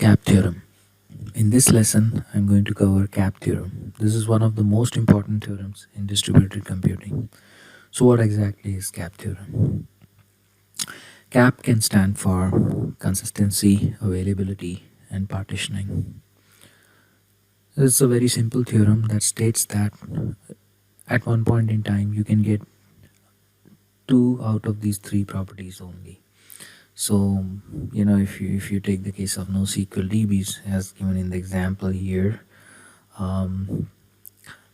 Cap theorem. In this lesson, I'm going to cover cap theorem. This is one of the most important theorems in distributed computing. So what exactly is cap theorem? Cap can stand for consistency, availability, and partitioning. This is a very simple theorem that states that at one point in time you can get 2 out of these 3 properties only. So, if you take the case of NoSql DBs as given in the example here,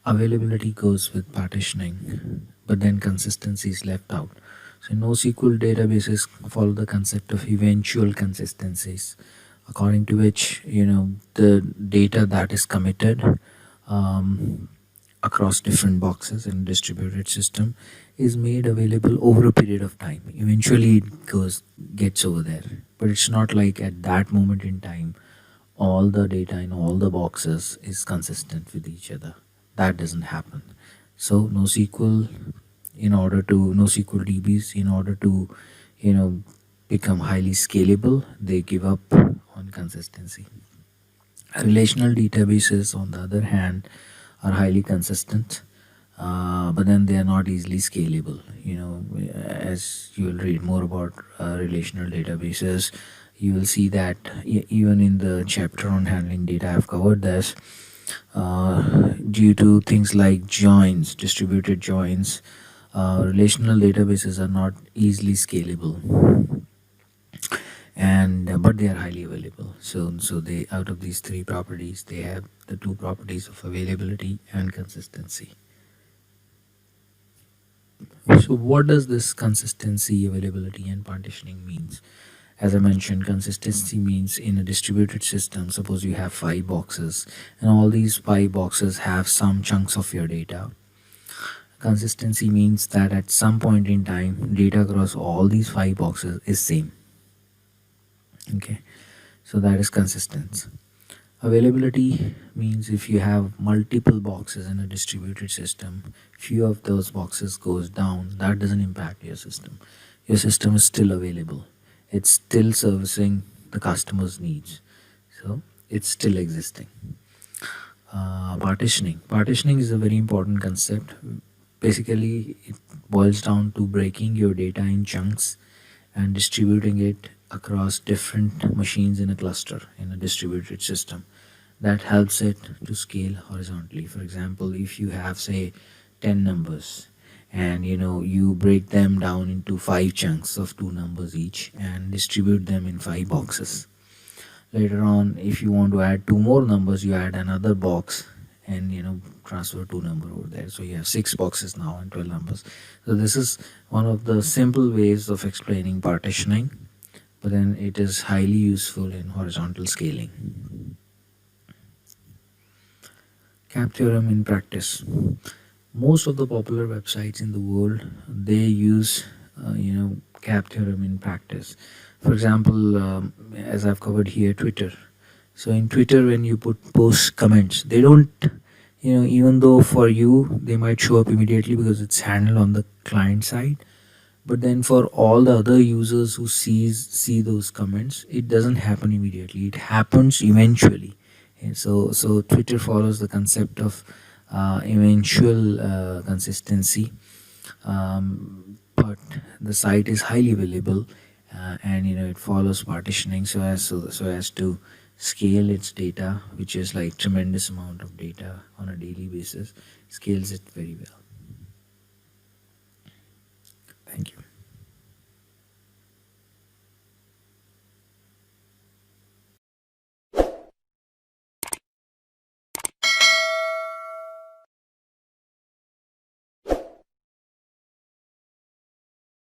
availability goes with partitioning, but then consistency is left out. So NoSql databases follow the concept of eventual consistencies, according to which the data that is committed across different boxes in a distributed system is made available over a period of time. Eventually it gets over there, but it's not like at that moment in time all the data in all the boxes is consistent with each other. That doesn't happen. So NoSql DBs, in order to become highly scalable, they give up on consistency. Relational databases, on the other hand, are highly consistent, but then they are not easily scalable. As you will read more about relational databases, you will see that even in the chapter on handling data, I've covered this. Due to things like joins, distributed joins, relational databases are not easily scalable, but they are highly available. So they, out of these 3 properties, they have the 2 properties of availability and consistency. So what does this consistency, availability, and partitioning means? As I mentioned, consistency means in a distributed system, suppose you have 5 boxes and all these 5 boxes have some chunks of your data. Consistency means that at some point in time, data across all these 5 boxes is same. Okay, so that is consistent. Availability means if you have multiple boxes in a distributed system, few of those boxes goes down, that doesn't impact your system. Your system is still available. It's still servicing the customer's needs. So it's still existing. Partitioning is a very important concept. Basically, it boils down to breaking your data in chunks and distributing it across different machines in a cluster in a distributed system. That helps it to scale horizontally. For example, if you have, say, 10 numbers and you break them down into 5 chunks of 2 numbers each and distribute them in 5 boxes. Later on, if you want to add 2 more numbers, you add another box and transfer 2 numbers over there. So you have 6 boxes now and 12 numbers. So this is one of the simple ways of explaining partitioning, but then it is highly useful in horizontal scaling. Cap theorem in practice. Most of the popular websites in the world, they use cap theorem in practice. For example, as I've covered here, Twitter. So in Twitter, when you post comments, they don't, even though for you they might show up immediately because it's handled on the client side, but then for all the other users who see those comments, it doesn't happen immediately. It happens eventually. And so Twitter follows the concept of eventual consistency, but the site is highly available, and it follows partitioning so as to scale its data, which is like tremendous amount of data on a daily basis, scales it very well. Thank you.